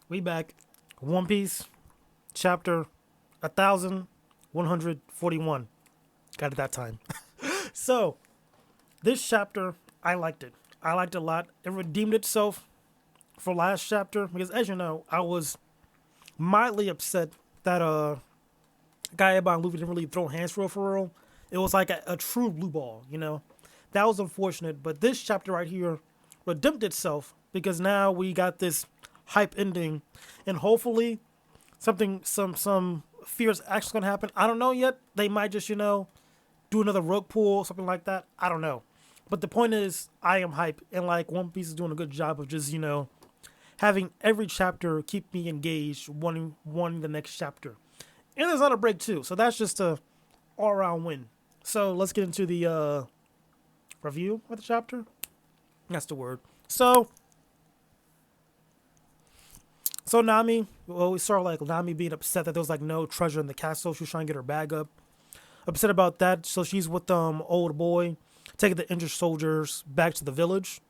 We back. One Piece, chapter 1141. Got it that time. So, this chapter, I liked it. I liked it a lot. It redeemed itself for last chapter because, as you know, I was mildly upset that guy about Luffy didn't really throw hands for real. It was like a true blue ball, you know. That was unfortunate, but this chapter right here redeemed itself because now we got this hype ending, and hopefully some fears actually gonna happen. I don't know yet. They might just do another rug pull, something like that. I don't know. But the point is, I am hype, and like One Piece is doing a good job of just having every chapter keep me engaged, wanting the next chapter. And there's not a break too, so that's just a all around win. So let's get into the review of the chapter. That's the word. So Nami, well, we saw like Nami being upset that there was like no treasure in the castle. She was trying to get her bag up. Upset about that, so she's with old boy, taking the injured soldiers back to the village.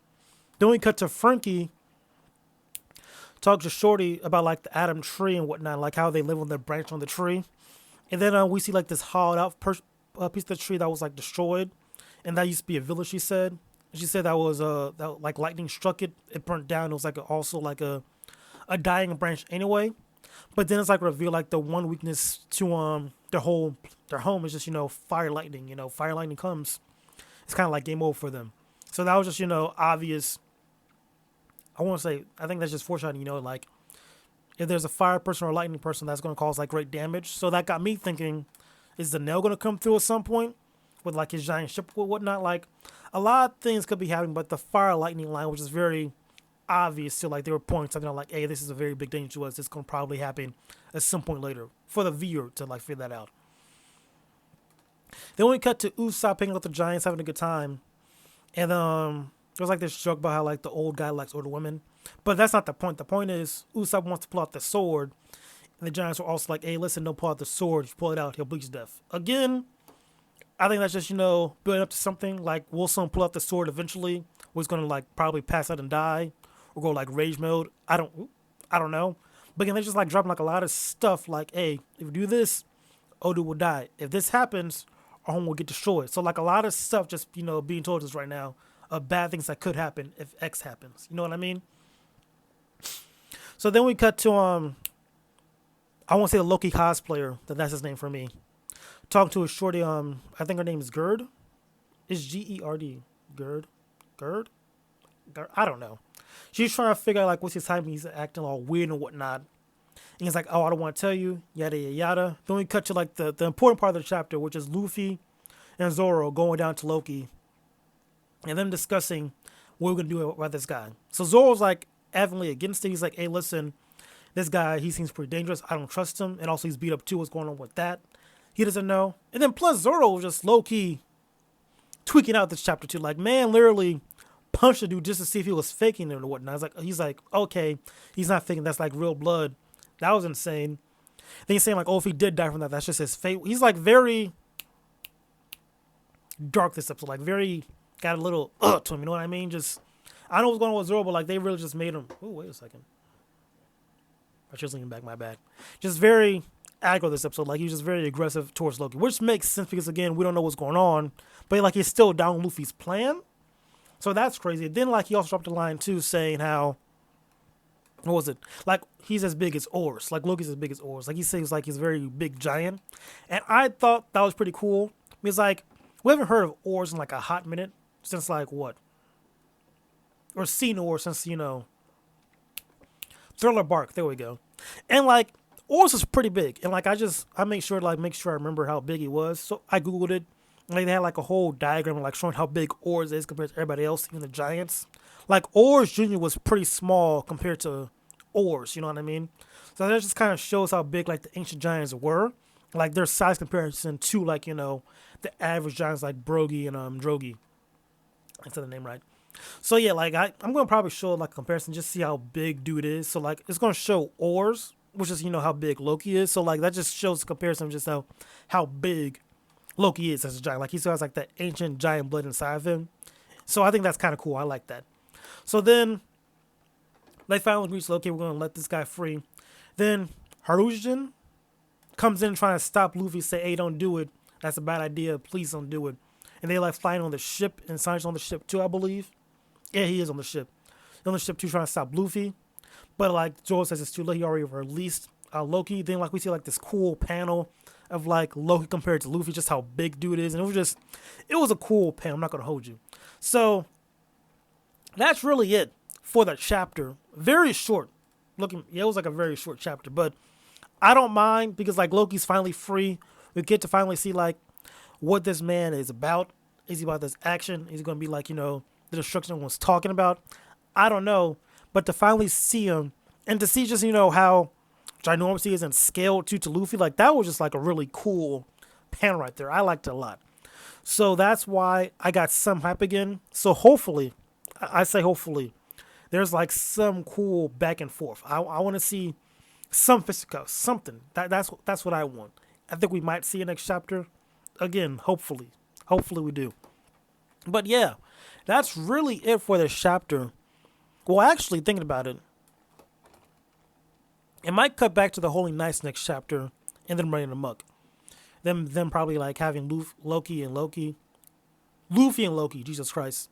Then we cut to Frankie talk to Shorty about like the Adam tree and whatnot, like how they live on their branch on the tree. And then we see like this hollowed out piece of the tree that was like destroyed, and that used to be a village. She said that was that like lightning struck it, it burnt down. It was like also like a dying branch anyway. But then it's like revealed like the one weakness to their home is just fire lightning. Fire lightning comes, it's kind of like game over for them. So that was just obvious. I want to say I think that's just foreshadowing. Like if there's a fire person or a lightning person, that's going to cause like great damage. So that got me thinking: is the nail going to come through at some point with like his giant ship or whatnot? Like a lot of things could be happening, but the fire lightning line, which is very obvious to like they were pointing something out like, hey, this is a very big danger to us. It's gonna probably happen at some point later for the viewer to like figure that out. Then we cut to Usopp hanging out with the Giants having a good time, and there was like this joke about how like the old guy likes older women, but that's not the point. The point is Usopp wants to pull out the sword, and the Giants were also like, hey, listen, don't pull out the sword. If you pull it out, he'll bleach to death. Again, I think that's just building up to something. Like will someone pull out the sword eventually? Was gonna like probably pass out and die, or go like rage mode. I don't know. But again, they're just like dropping like a lot of stuff. Like, hey, if you do this, Oda will die. If this happens, our home will get destroyed. So like a lot of stuff just being told us right now of bad things that could happen if X happens. You know what I mean? So then we cut to I won't say the Loki cosplayer. That's his name for me. Talking to a shorty. I think her name is Gerd. It's Gerd. Gerd. Gerd. Gerd. I don't know. She's trying to figure out like what's his time. He's acting all weird and whatnot. And he's like, oh, I don't want to tell you, yada yada yada. Then we cut to like the important part of the chapter, which is Luffy and Zoro going down to Loki and them discussing what we're gonna do about this guy. So Zoro's like adamantly against it. He's like, hey, listen, this guy, he seems pretty dangerous. I don't trust him. And also he's beat up too. What's going on with that? He doesn't know. And then plus Zoro was just low key tweaking out this chapter too. Like, man, literally punched the dude just to see if he was faking it or whatnot. He's like, okay, he's not faking. That's like real blood. That was insane. Then he's saying like, oh, if he did die from that, that's just his fate. He's like very dark this episode. Like very got a little to him. You know what I mean? Just I know what's going on with Zoro, but like they really just made him. Oh, wait a second. I was leaning back. My bad. Just very aggro this episode. Like he's just very aggressive towards Loki, which makes sense because again we don't know what's going on, but like he's still down Luffy's plan. So that's crazy. Then like he also dropped a line too saying how what was it? Like he's as big as Oars. Like Loki's as big as Oars. Like he says like he's a very big giant. And I thought that was pretty cool. Because like we haven't heard of Oars in like a hot minute. Since like what? Or seen Oars since, Thriller Bark. There we go. And like Oars is pretty big. And like I make sure I remember how big he was. So I Googled it. Like they had like a whole diagram like showing how big Oars is compared to everybody else, even the giants. Like Oars Jr. was pretty small compared to Oars, you know what I mean? So that just kind of shows how big like the ancient giants were. Like their size comparison to like, the average giants like Brogy and Drogi. I said the name right. So yeah, like I'm gonna probably show like a comparison, just see how big dude is. So like it's gonna show Oars, which is how big Loki is. So like that just shows the comparison of just how big Loki is as a giant. Like he still has like that ancient giant blood inside of him. So I think that's kind of cool. I like that. So then They finally reach, okay, we're gonna let this guy free. Then Harujin comes in trying to stop Luffy, say, hey, don't do it. That's a bad idea. Please don't do it. And they like flying on the ship, and Sanji's on the ship too, I believe. Yeah, he is on the ship. He's on the ship too, trying to stop Luffy. But like Zoro says, it's too late. He already released Loki. Then like we see like this cool panel of like Loki compared to Luffy, just how big dude is, and it was a cool panel. I'm not gonna hold you. So that's really it for the chapter. Very short. Yeah, it was like a very short chapter, but I don't mind because like Loki's finally free. We get to finally see like what this man is about. Is he about this action? Is he going to be like, the destruction everyone's talking about? I don't know. But to finally see him and to see just, how ginormous he is and scaled to Luffy, like that was just like a really cool panel right there. I liked it a lot. So that's why I got some hype again. So hopefully, I say hopefully, there's like some cool back and forth. I want to see some fisticuffs, something. That's what I want. I think we might see a next chapter. Again, hopefully. Hopefully we do. But yeah, that's really it for this chapter. Well, actually, thinking about it, it might cut back to the Holy Knights next chapter and then running amok. Them probably like having Luffy and Loki, Jesus Christ,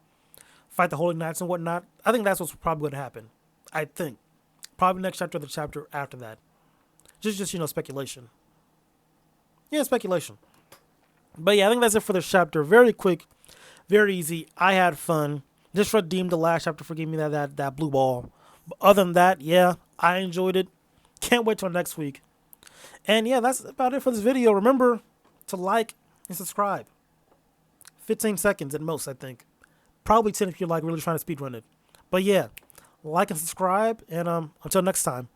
fight the Holy Knights and whatnot. I think that's what's probably going to happen. I think. Probably next chapter or the chapter after that. Just speculation. Yeah, speculation. But yeah, I think that's it for this chapter. Very quick, very easy. I had fun. Just redeemed the last chapter for giving me that blue ball. But other than that, yeah, I enjoyed it. Can't wait till next week. And yeah, that's about it for this video. Remember to like and subscribe. 15 seconds at most, I think. Probably 10 if you're like really trying to speedrun it. But yeah, like and subscribe, and until next time.